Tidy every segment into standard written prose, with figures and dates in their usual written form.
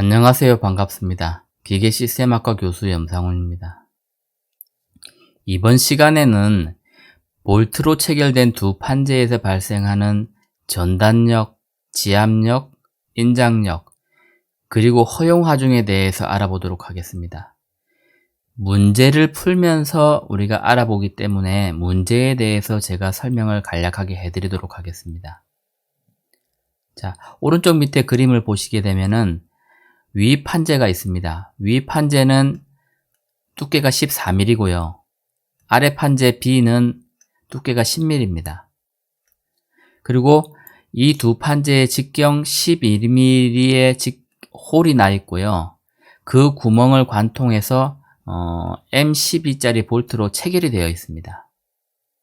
안녕하세요. 반갑습니다. 기계시스템학과 교수 염상훈입니다. 이번 시간에는 볼트로 체결된 두 판재에서 발생하는 전단력, 지압력, 인장력, 그리고 허용 하중에 대해서 알아보도록 하겠습니다. 문제를 풀면서 우리가 알아보기 때문에 문제에 대해서 제가 설명을 간략하게 해드리도록 하겠습니다. 자, 오른쪽 밑에 그림을 보시게 되면은 위 판재가 있습니다. 위 판재는 두께가 14mm고요. 아래 판재 B는 두께가 10mm입니다. 그리고 이 두 판재의 직경 11mm의 홀이 나 있고요. 그 구멍을 관통해서 M12짜리 볼트로 체결이 되어 있습니다.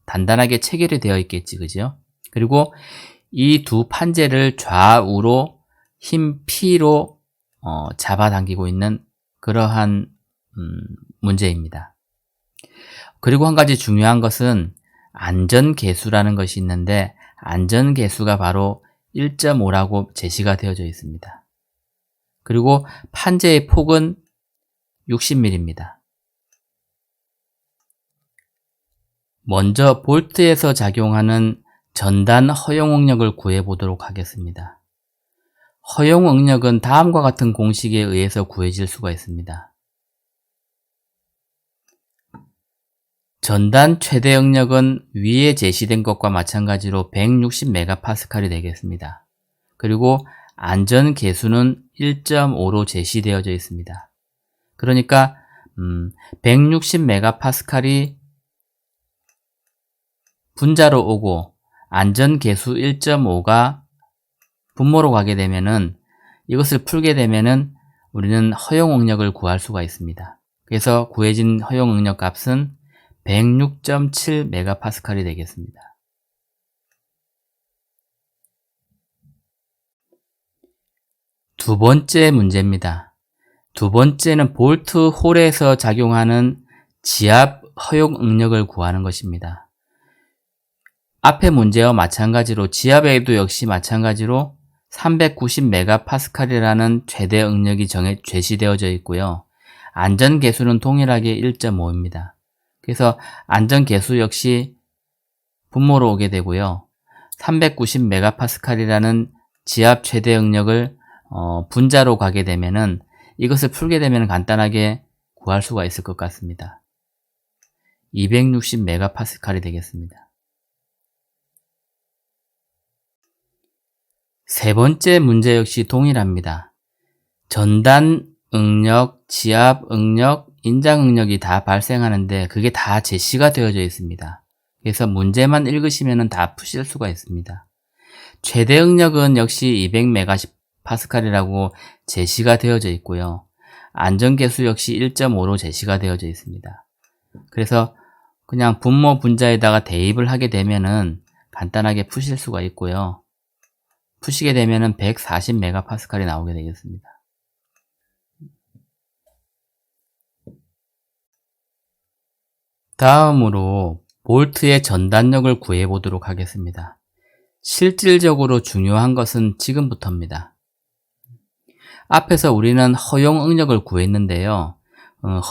단단하게 체결이 되어 있겠지, 그죠? 그리고 이 두 판재를 좌우로 힘 P로 잡아당기고 있는 그러한 문제입니다. 그리고 한 가지 중요한 것은 안전계수라는 것이 있는데 안전계수가 바로 1.5라고 제시가 되어져 있습니다. 그리고 판재의 폭은 60mm입니다. 먼저 볼트에서 작용하는 전단 허용 응력을 구해 보도록 하겠습니다. 허용 응력은 다음과 같은 공식에 의해서 구해질 수가 있습니다. 전단 최대 응력은 위에 제시된 것과 마찬가지로 160MPa이 되겠습니다. 그리고 안전 계수는 1.5로 제시되어져 있습니다. 그러니까 160MPa이 분자로 오고 안전 계수 1.5가 분모로 가게 되면은 이것을 풀게 되면은 우리는 허용 응력을 구할 수가 있습니다. 그래서 구해진 허용 응력 값은 106.7MPa이 되겠습니다. 두 번째 문제입니다. 두 번째는 볼트 홀에서 작용하는 지압 허용 응력을 구하는 것입니다. 앞의 문제와 마찬가지로 지압에도 역시 마찬가지로 390MPa이라는 최대 응력이 제시되어져 있고요. 안전계수는 동일하게 1.5입니다. 그래서 안전계수 역시 분모로 오게 되고요. 390MPa이라는 지압 최대 응력을 분자로 가게 되면은 이것을 풀게 되면 간단하게 구할 수가 있을 것 같습니다. 260MPa이 되겠습니다. 세 번째 문제 역시 동일합니다. 전단 응력, 지압 응력, 인장 응력이 다 발생하는데 그게 다 제시가 되어져 있습니다. 그래서 문제만 읽으시면 다 푸실 수가 있습니다. 최대 응력은 역시 200MPa이라고 제시가 되어져 있고요. 안전계수 역시 1.5로 제시가 되어져 있습니다. 그래서 그냥 분모 분자에다가 대입을 하게 되면은 간단하게 푸실 수가 있고요. 푸시게 되면은 140MPa이 나오게 되겠습니다. 다음으로 볼트의 전단력을 구해 보도록 하겠습니다. 실질적으로 중요한 것은 지금부터입니다. 앞에서 우리는 허용 응력을 구했는데요.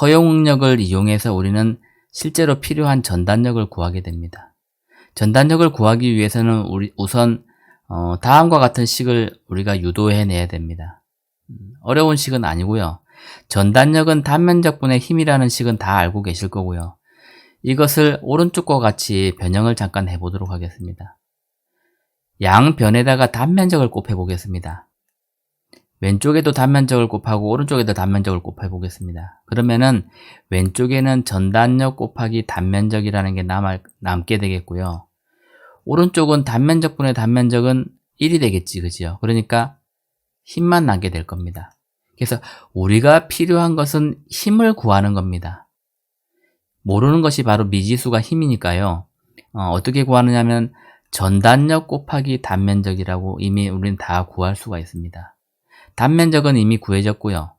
허용 응력을 이용해서 우리는 실제로 필요한 전단력을 구하게 됩니다. 전단력을 구하기 위해서는 우선 다음과 같은 식을 우리가 유도해 내야 됩니다. 어려운 식은 아니고요. 전단력은 단면적분의 힘이라는 식은 다 알고 계실 거고요. 이것을 오른쪽과 같이 변형을 잠깐 해보도록 하겠습니다. 양변에다가 단면적을 곱해 보겠습니다. 왼쪽에도 단면적을 곱하고 오른쪽에도 단면적을 곱해 보겠습니다. 그러면은 왼쪽에는 전단력 곱하기 단면적이라는 게 남게 되겠고요. 오른쪽은 단면적분의 단면적은 1이 되겠지, 그죠? 그러니까 힘만 남게 될 겁니다. 그래서 우리가 필요한 것은 힘을 구하는 겁니다. 모르는 것이 바로 미지수가 힘이니까요. 어떻게 구하느냐면 전단력 곱하기 단면적이라고 이미 우리는 다 구할 수가 있습니다. 단면적은 이미 구해졌고요.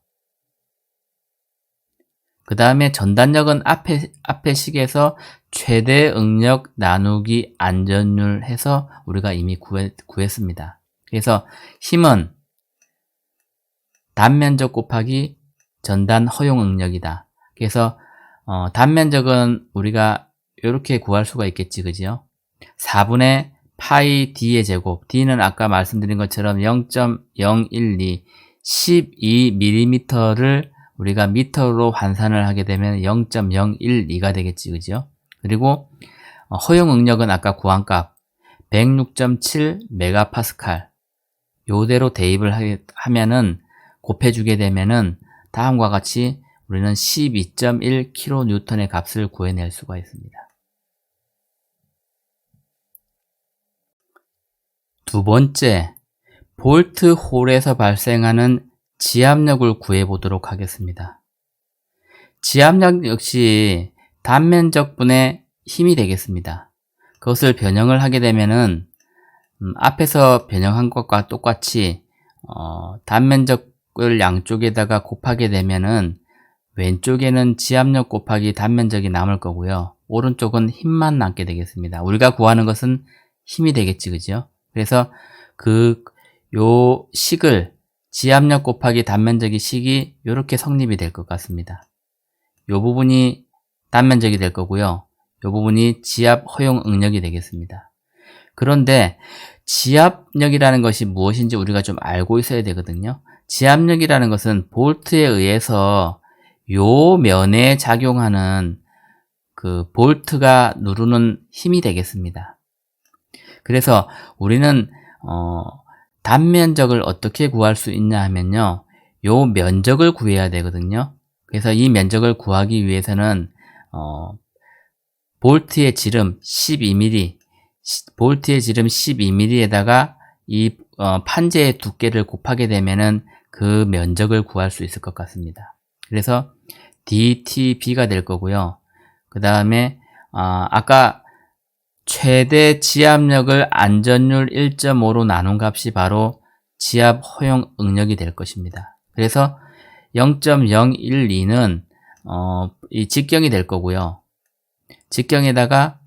그 다음에 전단력은 앞에 식에서 최대 응력 나누기 안전율 해서 우리가 이미 구했습니다. 그래서 힘은 단면적 곱하기 전단 허용 응력이다. 그래서 단면적은 우리가 이렇게 구할 수가 있겠지, 그죠? 4분의 파이 d의 제곱, d는 아까 말씀드린 것처럼 0.012, 12mm를 우리가 미터로 환산을 하게 되면 0.012가 되겠지, 그죠? 그리고 허용 응력은 아까 구한 값 106.7 메가파스칼 요대로 대입을 하면은 곱해주게 되면은 다음과 같이 우리는 12.1 kN의 값을 구해낼 수가 있습니다. 두 번째, 볼트 홀에서 발생하는 지압력을 구해보도록 하겠습니다. 지압력 역시 단면적분의 힘이 되겠습니다. 그것을 변형을 하게 되면은 앞에서 변형한 것과 똑같이 단면적을 양쪽에다가 곱하게 되면은 왼쪽에는 지압력 곱하기 단면적이 남을 거고요. 오른쪽은 힘만 남게 되겠습니다. 우리가 구하는 것은 힘이 되겠지, 그죠? 그래서 요 식을 지압력 곱하기 단면적의 식이 이렇게 성립이 될 것 같습니다. 요 부분이 단면적이 될 거고요. 요 부분이 지압 허용 응력이 되겠습니다. 그런데 지압력이라는 것이 무엇인지 우리가 좀 알고 있어야 되거든요. 지압력이라는 것은 볼트에 의해서 요 면에 작용하는 그 볼트가 누르는 힘이 되겠습니다. 그래서 우리는 단면적을 어떻게 구할 수 있냐 하면요, 요 면적을 구해야 되거든요. 그래서 이 면적을 구하기 위해서는 볼트의 지름 12mm, 볼트의 지름 12mm에다가 이 판재의 두께를 곱하게 되면은 그 면적을 구할 수 있을 것 같습니다. 그래서 DTB가 될 거고요. 그 다음에 아까 최대 지압력을 안전율 1.5로 나눈 값이 바로 지압 허용 응력이 될 것입니다. 그래서 0.012는 이 직경이 될 거고요. 직경에다가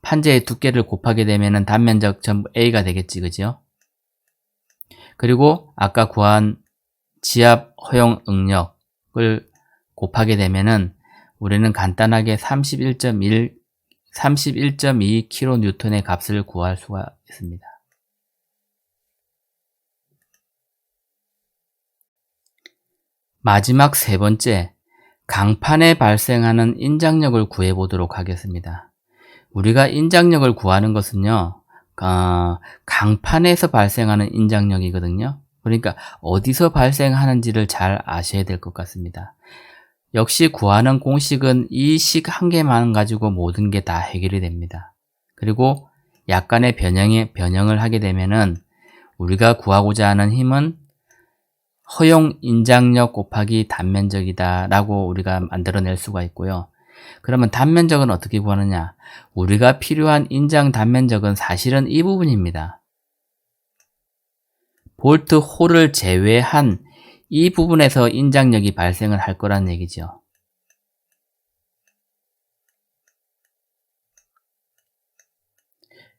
판재의 두께를 곱하게 되면은 단면적 전부 A가 되겠지, 그죠? 그리고 아까 구한 지압 허용 응력을 곱하게 되면은 우리는 간단하게 31.2 kN의 값을 구할 수가 있습니다. 마지막 세 번째, 강판에 발생하는 인장력을 구해 보도록 하겠습니다. 우리가 인장력을 구하는 것은요, 강판에서 발생하는 인장력이거든요. 그러니까 어디서 발생하는지를 잘 아셔야 될 것 같습니다. 역시 구하는 공식은 이 식 한 개만 가지고 모든 게 다 해결이 됩니다. 그리고 약간의 변형을 하게 되면은 우리가 구하고자 하는 힘은 허용 인장력 곱하기 단면적이다 라고 우리가 만들어낼 수가 있고요. 그러면 단면적은 어떻게 구하느냐? 우리가 필요한 인장 단면적은 사실은 이 부분입니다. 볼트 홀을 제외한 이 부분에서 인장력이 발생을 할 거란 얘기죠.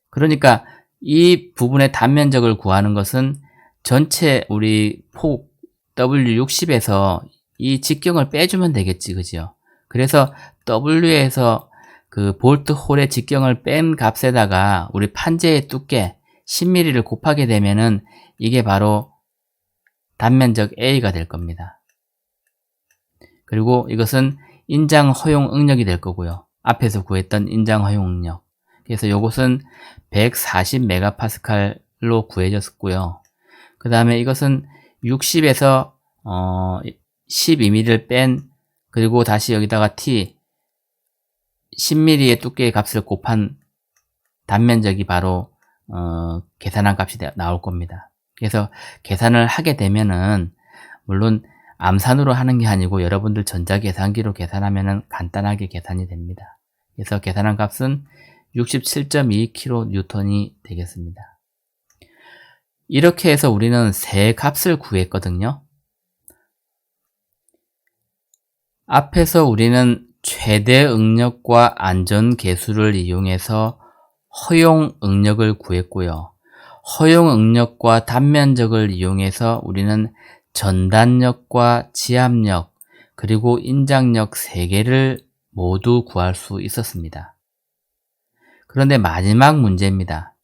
그러니까 이 부분의 단면적을 구하는 것은 전체 우리 폭 W60에서 이 직경을 빼주면 되겠지, 그죠? 그래서 W에서 그 볼트 홀의 직경을 뺀 값에다가 우리 판재의 두께 10mm를 곱하게 되면은 이게 바로 단면적 A가 될 겁니다. 그리고 이것은 인장 허용 응력이 될 거고요. 앞에서 구했던 인장 허용 응력. 그래서 이것은 140메가파스칼로 구해졌고요. 그 다음에 이것은 60에서 12mm를 뺀, 그리고 다시 여기다가 T 10mm의 두께의 값을 곱한 단면적이 바로 계산한 값이 나올 겁니다. 그래서 계산을 하게 되면은 물론 암산으로 하는 게 아니고 여러분들 전자계산기로 계산하면은 간단하게 계산이 됩니다. 그래서 계산한 값은 67.2 kN이 되겠습니다. 이렇게 해서 우리는 세 값을 구했거든요. 앞에서 우리는 최대 응력과 안전 계수를 이용해서 허용 응력을 구했고요. 허용 응력과 단면적을 이용해서 우리는 전단력과 지압력, 그리고 인장력 3개를 모두 구할 수 있었습니다. 그런데 마지막 문제입니다.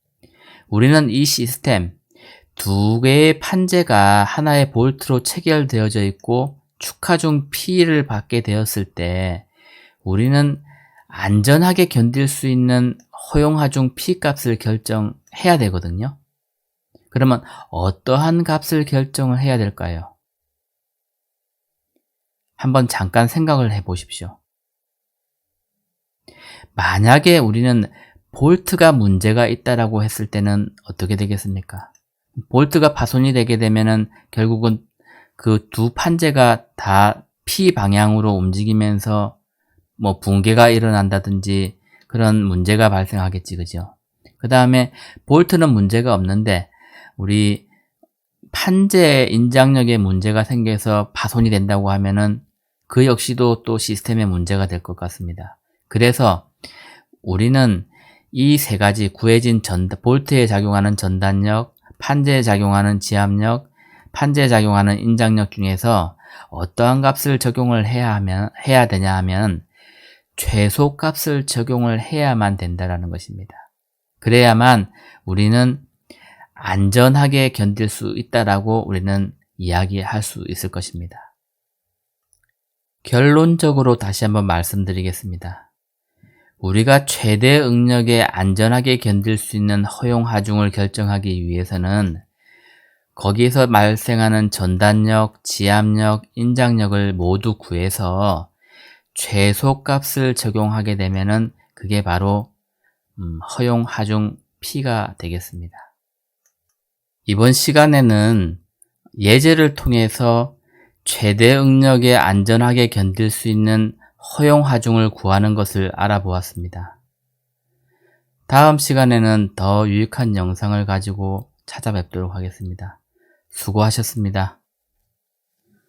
우리는 이 시스템 2개의 판재가 하나의 볼트로 체결되어져 있고 축하중 P를 받게 되었을 때 우리는 안전하게 견딜 수 있는 허용하중 P 값을 결정해야 되거든요. 그러면 어떠한 값을 결정을 해야 될까요? 한번 잠깐 생각을 해 보십시오. 만약에 우리는 볼트가 문제가 있다라고 했을 때는 어떻게 되겠습니까? 볼트가 파손이 되게 되면은 결국은 그 2 판재가 다 P 방향으로 움직이면서 뭐 붕괴가 일어난다든지 그런 문제가 발생하겠지, 그죠? 그 다음에 볼트는 문제가 없는데 우리 판재 인장력에 문제가 생겨서 파손이 된다고 하면은 그 역시도 또 시스템에 문제가 될 것 같습니다. 그래서 우리는 이 3가지 구해진 볼트에 작용하는 전단력, 판재에 작용하는 지압력, 판재에 작용하는 인장력 중에서 어떠한 값을 적용을 해야 되냐 하면 최소 값을 적용을 해야만 된다라는 것입니다. 그래야만 우리는 안전하게 견딜 수 있다라고 우리는 이야기할 수 있을 것입니다. 결론적으로 다시 한번 말씀드리겠습니다. 우리가 최대 응력에 안전하게 견딜 수 있는 허용 하중을 결정하기 위해서는 거기에서 발생하는 전단력, 지압력, 인장력을 모두 구해서 최소값을 적용하게 되면은 그게 바로 허용 하중 P가 되겠습니다. 이번 시간에는 예제를 통해서 최대 응력에 안전하게 견딜 수 있는 허용 하중을 구하는 것을 알아보았습니다. 다음 시간에는 더 유익한 영상을 가지고 찾아뵙도록 하겠습니다. 수고하셨습니다.